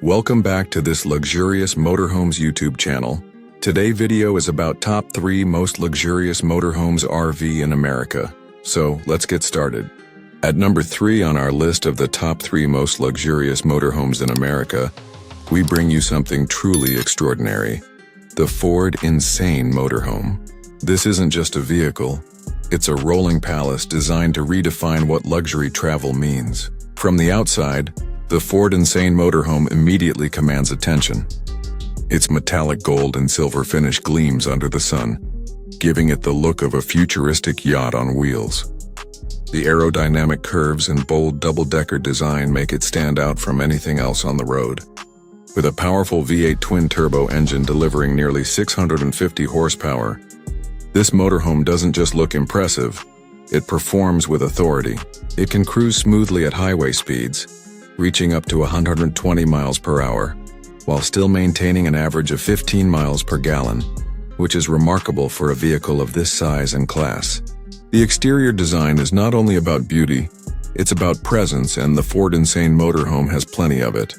Welcome back to this Luxurious Motorhomes YouTube channel. Today's video is about top 3 most luxurious motorhomes RV in America. So let's get started. At number 3 on our list of the top 3 most luxurious motorhomes in America, we bring you something truly extraordinary. The Ford Insane Motorhome. This isn't just a vehicle, it's a rolling palace designed to redefine what luxury travel means. From the outside, the Ford Insane Motorhome immediately commands attention. Its metallic gold and silver finish gleams under the sun, giving it the look of a futuristic yacht on wheels. The aerodynamic curves and bold double-decker design make it stand out from anything else on the road. With a powerful V8 twin-turbo engine delivering nearly 650 horsepower, this motorhome doesn't just look impressive, it performs with authority. It can cruise smoothly at highway speeds, reaching up to 120 miles per hour, while still maintaining an average of 15 miles per gallon, which is remarkable for a vehicle of this size and class. The exterior design is not only about beauty, it's about presence, and the Ford Insane Motorhome has plenty of it.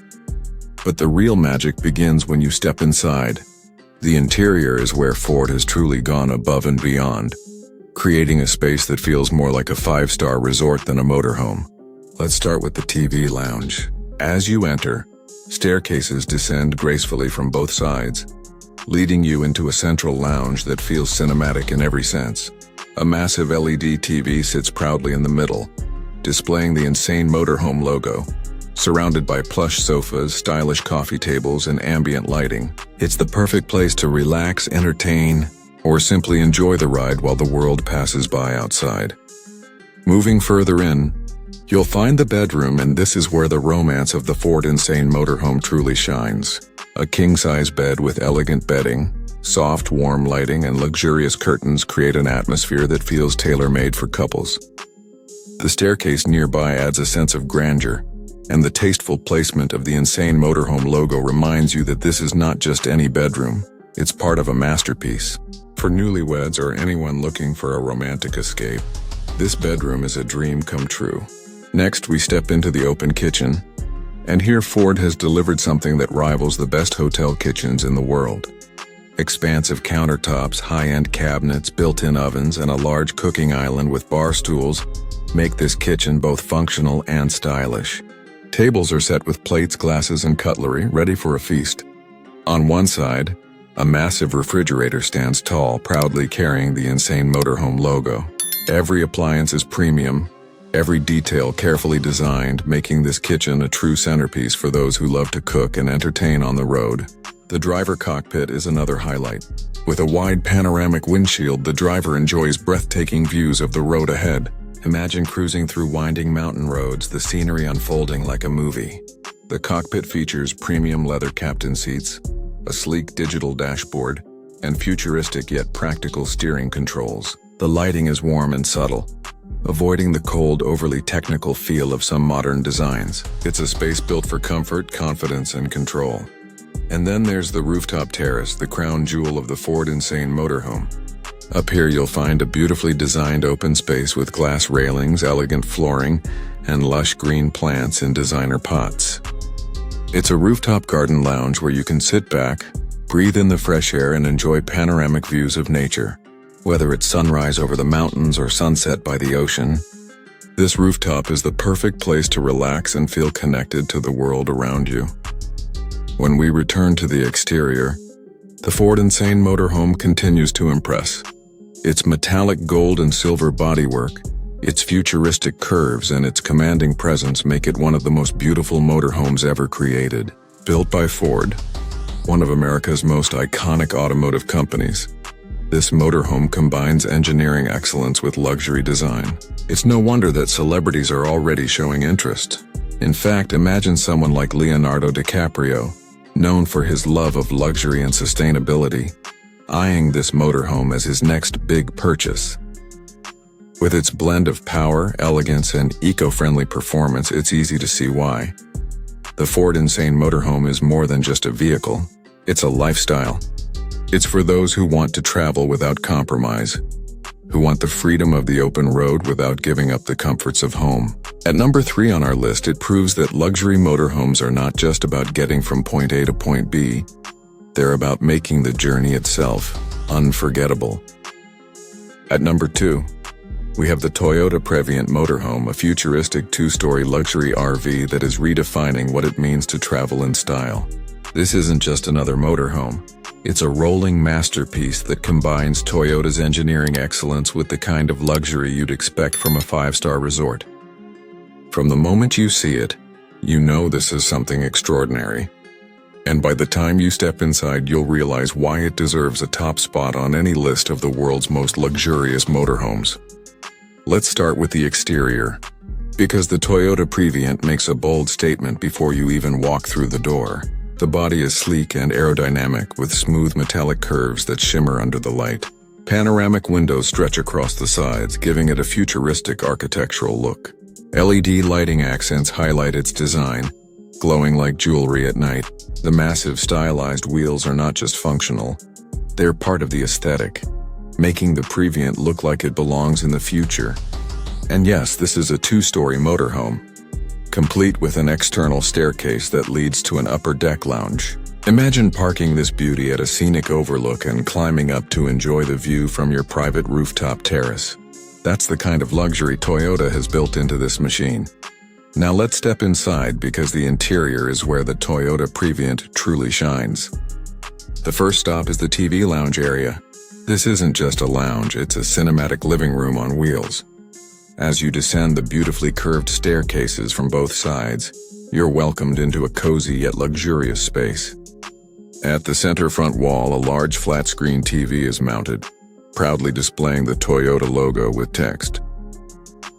But the real magic begins when you step inside. The interior is where Ford has truly gone above and beyond, creating a space that feels more like a 5-star resort than a motorhome. Let's start with the TV lounge. As you enter, staircases descend gracefully from both sides, leading you into a central lounge that feels cinematic in every sense. A massive LED TV sits proudly in the middle, displaying the Insane Motorhome logo. Surrounded by plush sofas, stylish coffee tables, and ambient lighting, it's the perfect place to relax, entertain, or simply enjoy the ride while the world passes by outside. Moving further in, you'll find the bedroom, and this is where the romance of the Ford Insane Motorhome truly shines. A king-size bed with elegant bedding, soft, warm lighting, and luxurious curtains create an atmosphere that feels tailor-made for couples. The staircase nearby adds a sense of grandeur, and the tasteful placement of the Insane Motorhome logo reminds you that this is not just any bedroom, it's part of a masterpiece. For newlyweds or anyone looking for a romantic escape, this bedroom is a dream come true. Next, we step into the open kitchen, and here Ford has delivered something that rivals the best hotel kitchens in the world. Expansive countertops, high-end cabinets, built-in ovens, and a large cooking island with bar stools make this kitchen both functional and stylish. Tables are set with plates, glasses, and cutlery, ready for a feast. On one side, a massive refrigerator stands tall, proudly carrying the Insane Motorhome logo. Every appliance is premium, every detail carefully designed, making this kitchen a true centerpiece for those who love to cook and entertain on the road. The driver cockpit is another highlight. With a wide panoramic windshield, the driver enjoys breathtaking views of the road ahead. Imagine cruising through winding mountain roads, the scenery unfolding like a movie. The cockpit features premium leather captain seats, a sleek digital dashboard, and futuristic yet practical steering controls. The lighting is warm and subtle, avoiding the cold, overly technical feel of some modern designs. It's a space built for comfort, confidence, and control. And then there's the rooftop terrace, the crown jewel of the Ford Insane Motorhome. Up here you'll find a beautifully designed open space with glass railings, elegant flooring, and lush green plants in designer pots. It's a rooftop garden lounge where you can sit back, breathe in the fresh air, and enjoy panoramic views of nature. Whether it's sunrise over the mountains or sunset by the ocean, this rooftop is the perfect place to relax and feel connected to the world around you. When we return to the exterior, the Ford Insane Motorhome continues to impress. Its metallic gold and silver bodywork, its futuristic curves, and its commanding presence make it one of the most beautiful motorhomes ever created. Built by Ford, one of America's most iconic automotive companies, this motorhome combines engineering excellence with luxury design. It's no wonder that celebrities are already showing interest. In fact, imagine someone like Leonardo DiCaprio, known for his love of luxury and sustainability, eyeing this motorhome as his next big purchase. With its blend of power, elegance, and eco-friendly performance, it's easy to see why. The Ford Insane Motorhome is more than just a vehicle, it's a lifestyle. It's for those who want to travel without compromise, who want the freedom of the open road without giving up the comforts of home. At number 3 on our list, it proves that luxury motorhomes are not just about getting from point A to point B. They're about making the journey itself unforgettable. At number 2, we have the Toyota Previent Motorhome, a futuristic 2-story luxury RV that is redefining what it means to travel in style. This isn't just another motorhome. It's a rolling masterpiece that combines Toyota's engineering excellence with the kind of luxury you'd expect from a 5-star resort. From the moment you see it, you know this is something extraordinary. And by the time you step inside, you'll realize why it deserves a top spot on any list of the world's most luxurious motorhomes. Let's start with the exterior, because the Toyota Previent makes a bold statement before you even walk through the door. The body is sleek and aerodynamic with smooth metallic curves that shimmer under the light. Panoramic windows stretch across the sides, giving it a futuristic architectural look. LED lighting accents highlight its design, glowing like jewelry at night. The massive stylized wheels are not just functional, they're part of the aesthetic, making the Previent look like it belongs in the future. And yes, this is a 2-story motorhome, complete with an external staircase that leads to an upper deck lounge. Imagine parking this beauty at a scenic overlook and climbing up to enjoy the view from your private rooftop terrace. That's the kind of luxury Toyota has built into this machine. Now let's step inside, because the interior is where the Toyota Previent truly shines. The first stop is the TV lounge area. This isn't just a lounge, it's a cinematic living room on wheels. As you descend the beautifully curved staircases from both sides, you're welcomed into a cozy yet luxurious space. At the center front wall, a large flat-screen TV is mounted, proudly displaying the Toyota logo with text.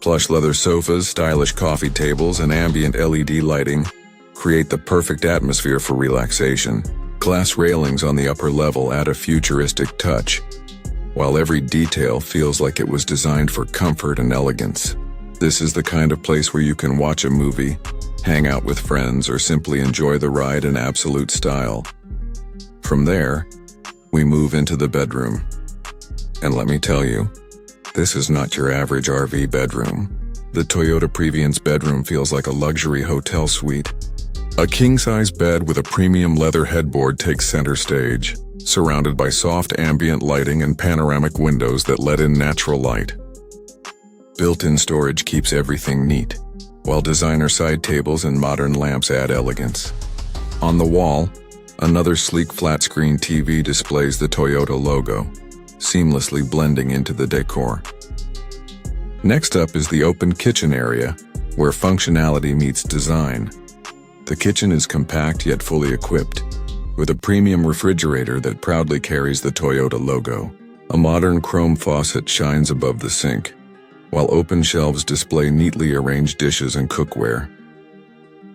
Plush leather sofas, stylish coffee tables, and ambient LED lighting create the perfect atmosphere for relaxation. Glass railings on the upper level add a futuristic touch, while every detail feels like it was designed for comfort and elegance. This is the kind of place where you can watch a movie, hang out with friends, or simply enjoy the ride in absolute style. From there, we move into the bedroom. And let me tell you, this is not your average RV bedroom. The Toyota Previent's bedroom feels like a luxury hotel suite. A king-size bed with a premium leather headboard takes center stage, surrounded by soft ambient lighting and panoramic windows that let in natural light. Built-in storage keeps everything neat, while designer side tables and modern lamps add elegance. On the wall, another sleek flat-screen TV displays the Toyota logo, seamlessly blending into the decor. Next up is the open kitchen area, where functionality meets design. The kitchen is compact yet fully equipped, with a premium refrigerator that proudly carries the Toyota logo. A modern chrome faucet shines above the sink, while open shelves display neatly arranged dishes and cookware.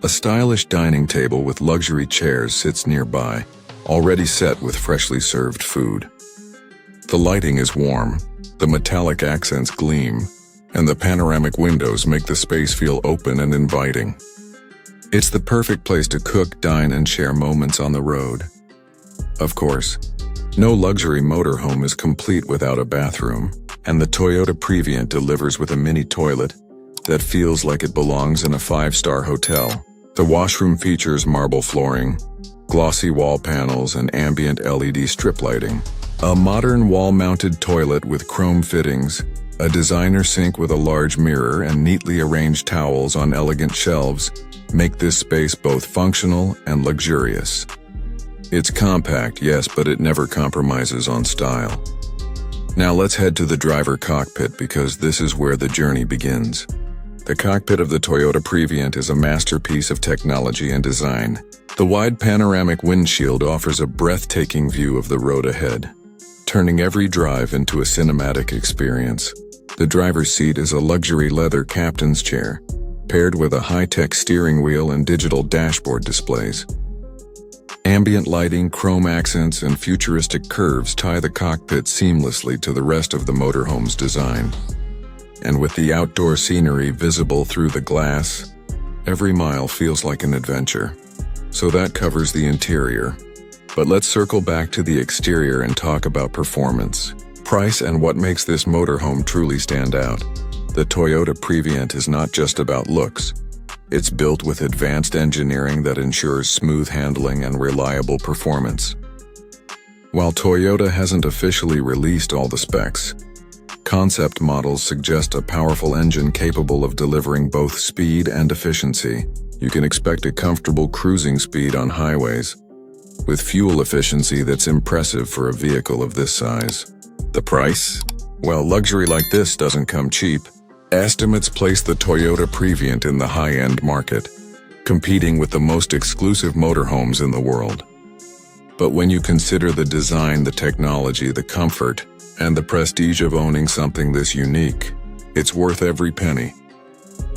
A stylish dining table with luxury chairs sits nearby, already set with freshly served food. The lighting is warm, the metallic accents gleam, and the panoramic windows make the space feel open and inviting. It's the perfect place to cook, dine, and share moments on the road. Of course, no luxury motorhome is complete without a bathroom, and the Toyota Previent delivers with a mini toilet that feels like it belongs in a 5-star hotel. The washroom features marble flooring, glossy wall panels, and ambient LED strip lighting. A modern wall-mounted toilet with chrome fittings, a designer sink with a large mirror, and neatly arranged towels on elegant shelves make this space both functional and luxurious. It's compact, yes, but it never compromises on style. Now let's head to the driver cockpit, because this is where the journey begins. The cockpit of the Toyota Previent is a masterpiece of technology and design. The wide panoramic windshield offers a breathtaking view of the road ahead, turning every drive into a cinematic experience. The driver's seat is a luxury leather captain's chair, paired with a high-tech steering wheel and digital dashboard displays. Ambient lighting, chrome accents, and futuristic curves tie the cockpit seamlessly to the rest of the motorhome's design. And with the outdoor scenery visible through the glass, every mile feels like an adventure. So that covers the interior. But let's circle back to the exterior and talk about performance. price and what makes this motorhome truly stand out. The Toyota Previent is not just about looks. It's built with advanced engineering that ensures smooth handling and reliable performance. While Toyota hasn't officially released all the specs, concept models suggest a powerful engine capable of delivering both speed and efficiency. You can expect a comfortable cruising speed on highways, with fuel efficiency that's impressive for a vehicle of this size. The price? Well, luxury like this doesn't come cheap. Estimates place the Toyota Previent in the high-end market, competing with the most exclusive motorhomes in the world. But when you consider the design, the technology, the comfort, and the prestige of owning something this unique, it's worth every penny.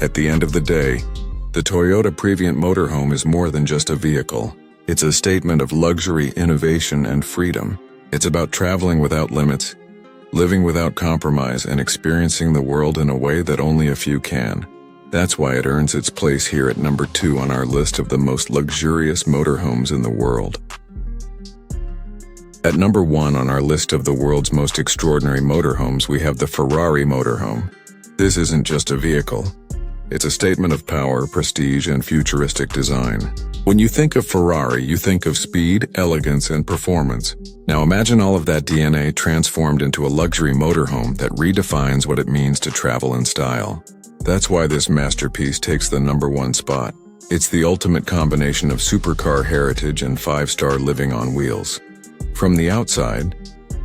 At the end of the day, the Toyota Previent Motorhome is more than just a vehicle. It's a statement of luxury, innovation, and freedom. It's about traveling without limits, living without compromise, and experiencing the world in a way that only a few can. That's why it earns its place here at number 2 on our list of the most luxurious motorhomes in the world. At number 1 on our list of the world's most extraordinary motorhomes, we have the Ferrari Motorhome. This isn't just a vehicle. It's a statement of power, prestige, and futuristic design. When you think of Ferrari, you think of speed, elegance, and performance. Now imagine all of that DNA transformed into a luxury motorhome that redefines what it means to travel in style. That's why this masterpiece takes the number 1 spot. It's the ultimate combination of supercar heritage and 5-star living on wheels. From the outside,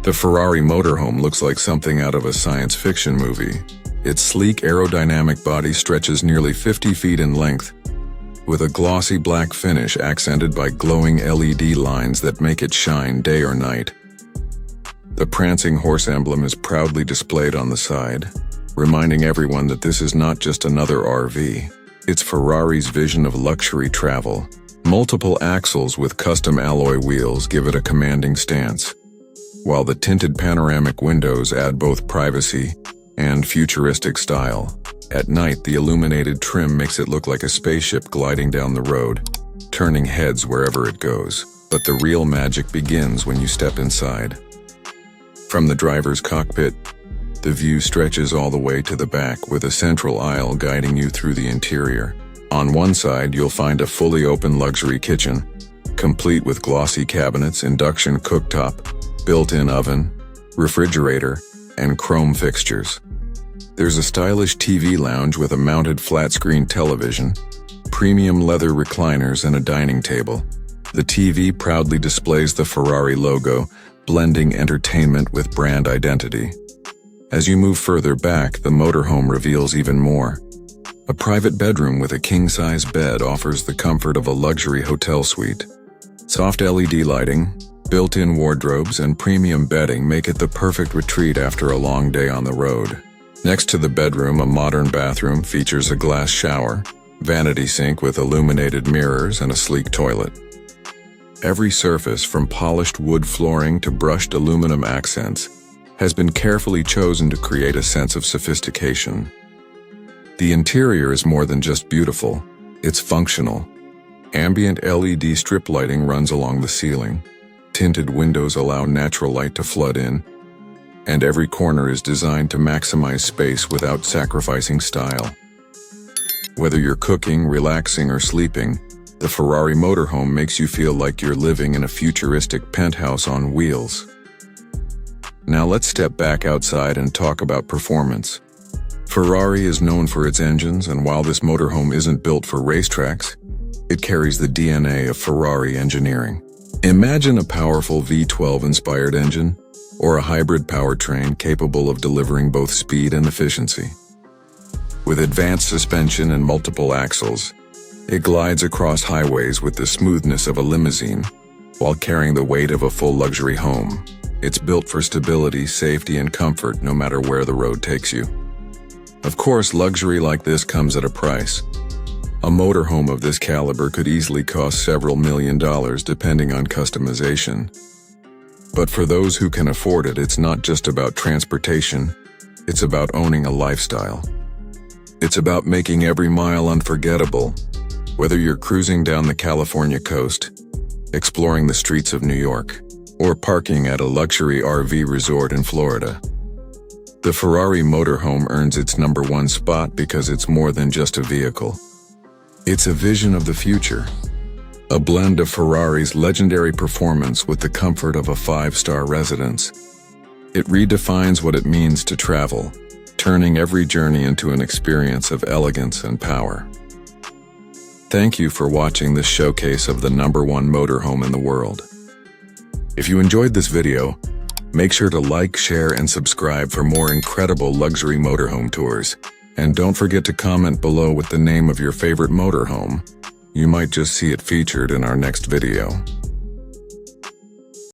the Ferrari Motorhome looks like something out of a science fiction movie. Its sleek aerodynamic body stretches nearly 50 feet in length, with a glossy black finish accented by glowing LED lines that make it shine day or night. The prancing horse emblem is proudly displayed on the side, reminding everyone that this is not just another RV. It's Ferrari's vision of luxury travel. Multiple axles with custom alloy wheels give it a commanding stance, while the tinted panoramic windows add both privacy and futuristic style. At night, the illuminated trim makes it look like a spaceship gliding down the road, turning heads wherever it goes. But the real magic begins when you step inside. From the driver's cockpit, the view stretches all the way to the back, with a central aisle guiding you through the interior. On one side, you'll find a fully open luxury kitchen, complete with glossy cabinets, induction cooktop, built-in oven, refrigerator, and chrome fixtures. There's a stylish TV lounge with a mounted flat-screen television, premium leather recliners, and a dining table. The TV proudly displays the Ferrari logo, blending entertainment with brand identity. As you move further back, the motorhome reveals even more. A private bedroom with a king-size bed offers the comfort of a luxury hotel suite. Soft LED lighting, built-in wardrobes, and premium bedding make it the perfect retreat after a long day on the road. Next to the bedroom, a modern bathroom features a glass shower, vanity sink with illuminated mirrors, and a sleek toilet. Every surface, from polished wood flooring to brushed aluminum accents, has been carefully chosen to create a sense of sophistication. The interior is more than just beautiful, it's functional. Ambient LED strip lighting runs along the ceiling. Tinted windows allow natural light to flood in, and every corner is designed to maximize space without sacrificing style. Whether you're cooking, relaxing, or sleeping, the Ferrari Motorhome makes you feel like you're living in a futuristic penthouse on wheels. Now let's step back outside and talk about performance. Ferrari is known for its engines, and while this motorhome isn't built for racetracks, it carries the DNA of Ferrari engineering. Imagine a powerful V12-inspired engine, or a hybrid powertrain capable of delivering both speed and efficiency. With advanced suspension and multiple axles, it glides across highways with the smoothness of a limousine, while carrying the weight of a full luxury home. It's built for stability, safety, and comfort no matter where the road takes you. Of course, luxury like this comes at a price. A motorhome of this caliber could easily cost several $1 million depending on customization. But for those who can afford it, it's not just about transportation, it's about owning a lifestyle. It's about making every mile unforgettable, whether you're cruising down the California coast, exploring the streets of New York, or parking at a luxury RV resort in Florida. The Ferrari Motorhome earns its #1 spot because it's more than just a vehicle. It's a vision of the future, a blend of Ferrari's legendary performance with the comfort of a 5-star residence. It redefines what it means to travel, turning every journey into an experience of elegance and power. Thank you for watching this showcase of the #1 motorhome in the world. If you enjoyed this video, make sure to like, share, and subscribe for more incredible luxury motorhome tours. And don't forget to comment below with the name of your favorite motorhome. You might just see it featured in our next video.